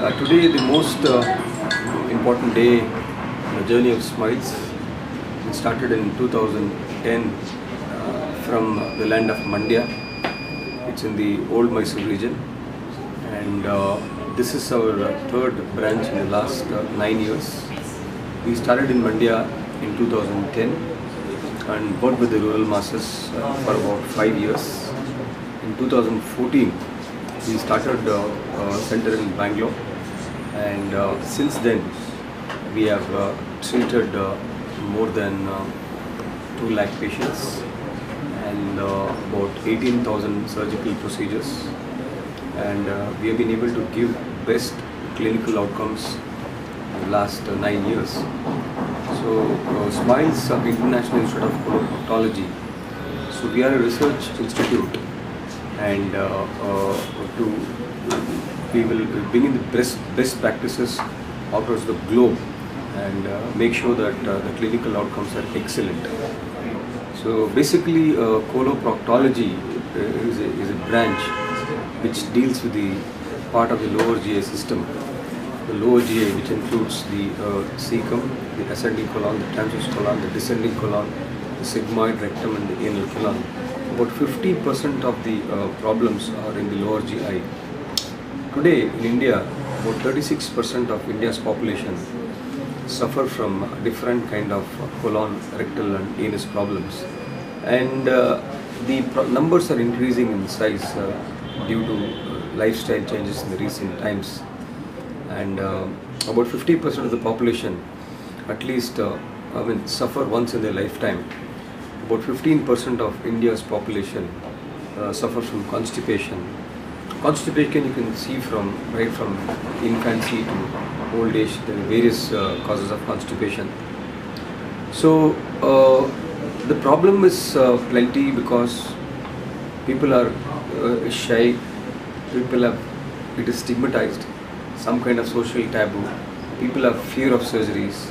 Today, the most important day in the journey of SMILES. It started in 2010 from the land of Mandya. It's in the old Mysore Region, and this is our third branch in the last 9 years. We started in Mandya in 2010 and worked with the rural masses for about 5 years. In 2014, we started a center in Bangalore, and since then we have treated more than 2 lakh patients and about 18,000 surgical procedures, and we have been able to give best clinical outcomes in the last 9 years. So SMILES International Institute of Gastroenterology. So we are a research institute, and we will bring in the best practices across the globe and make sure that the clinical outcomes are excellent. So basically, coloproctology is a branch which deals with the part of the lower GI system. The lower GI, which includes the cecum, the ascending colon, the transverse colon, the descending colon, the sigmoid, rectum, and the anal colon. About 50% of the problems are in the lower GI. Today in India, about 36% of India's population suffer from different kind of colon, rectal, and anus problems, and the numbers are increasing in size due to lifestyle changes in the recent times. And about 50% of the population at least suffer once in their lifetime. About 15% of India's population suffer from constipation. Constipation you can see right from infancy to old age. There are various causes of constipation. So the problem is plenty because people are shy, it is stigmatized, some kind of social taboo, people have fear of surgeries.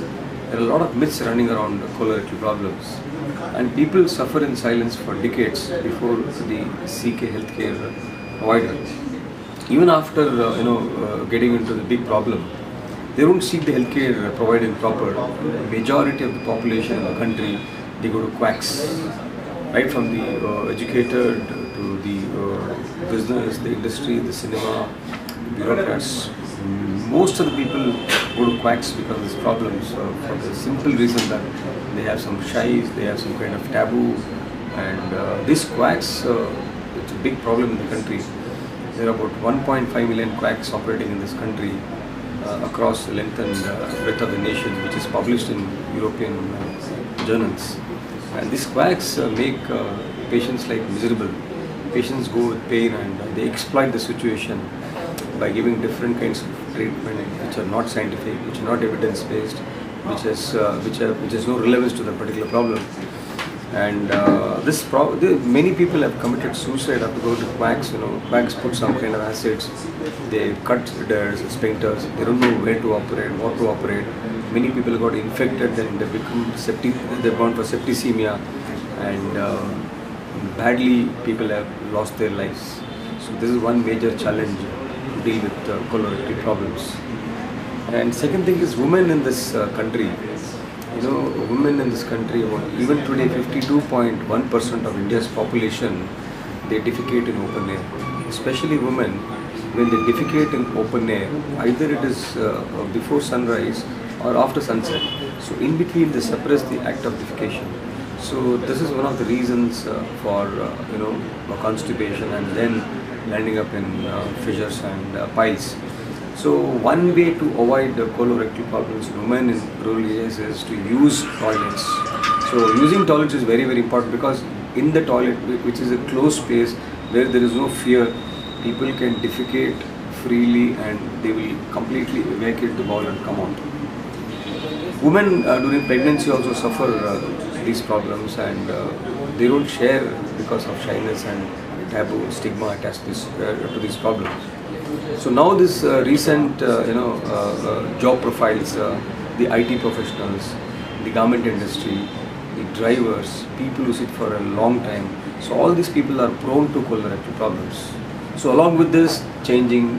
There are a lot of myths running around colorectal problems, and people suffer in silence for decades before they seek a healthcare provider. Even after getting into the big problem, they don't seek the healthcare provider in proper. Majority of the population in the country, they go to quacks, right from the educated to the business, the industry, the cinema, the bureaucrats. Most of the people go to quacks because of these problems for the simple reason that they have some shies, they have some kind of taboo, and these quacks, it's a big problem in the country. There are about 1.5 million quacks operating in this country across the length and breadth of the nation, which is published in European journals. And these quacks make patients like miserable. Patients go with pain and they exploit the situation by giving different kinds of treatment which are not scientific, which are not evidence-based, which has no relevance to the particular problem. And many people have committed suicide after going to quacks. Quacks put some kind of acids, they cut their sphincters, they don't know where to operate, what to operate. Many people got infected and they become septic, they've gone for septicemia, and badly people have lost their lives. So this is one major challenge to deal with colorectal problems. And second thing is women in this country. Women in this country, even today 52.1% of India's population, they defecate in open air. Especially women, when they defecate in open air, either it is before sunrise or after sunset. So in between they suppress the act of defecation. So this is one of the reasons for constipation and then landing up in fissures and piles. So one way to avoid colorectal problems in women in rural areas is to use toilets. So using toilets is very, very important, because in the toilet, which is a closed space where there is no fear, people can defecate freely and they will completely vacate the bowel and come out. Women during pregnancy also suffer these problems, and they don't share because of shyness and taboo, stigma attached to these problems. So now this recent job profiles, the IT professionals, the garment industry, the drivers, people who sit for a long time. So all these people are prone to colorectal problems. So along with this, changing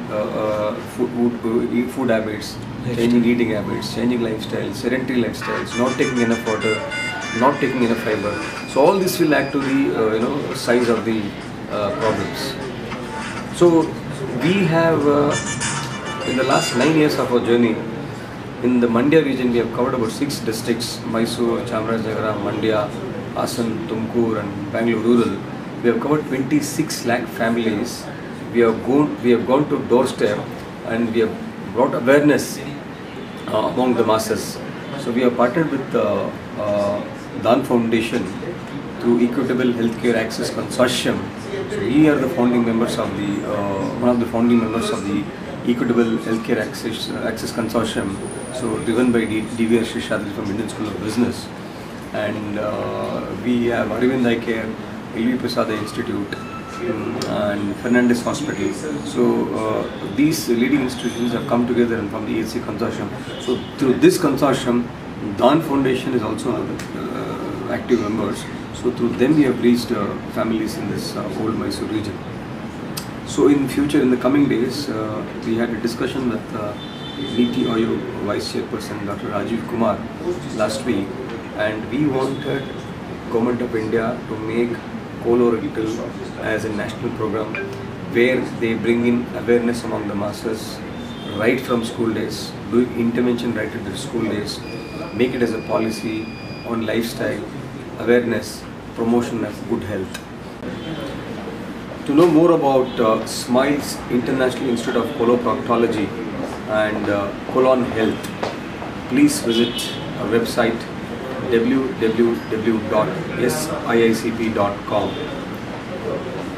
food habits, changing eating habits, changing lifestyles, sedentary lifestyles, not taking enough water, not taking enough fiber. So all this will add to the size of the problems. So we have in the last 9 years of our journey, in the Mandya region we have covered about 6 districts: Mysore, Chamarajanagar, Mandya, Hassan, Tumkur and Bangalore rural. We have covered 26 lakh families. We have gone to doorstep and we have brought awareness among the masses. So we have partnered with Dan Foundation through Equitable Healthcare Access Consortium. So we are the founding members of the one of the founding members of the Equitable Healthcare Access Consortium. So driven by D.V.R. Shadri from Indian School of Business, and we have Aravind Eye Care, L.V. Prasad Institute, and Fernandez Hospital. So these leading institutions have come together and from the EHC consortium. So through this consortium, Dan Foundation is also active members. So through them we have reached families in this old Mysore region. So in future, in the coming days, we had a discussion with Niti Ayog Vice Chairperson Dr. Rajiv Kumar last week, and we wanted Government of India to make colorectal as a national program where they bring in awareness among the masses right from school days, doing intervention right at the school days, make it as a policy on lifestyle, awareness, promotion of good health. To know more about SMILES International Institute of Coloproctology and colon health, please visit our website www.siicp.com,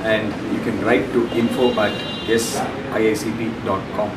and you can write to info@siicp.com.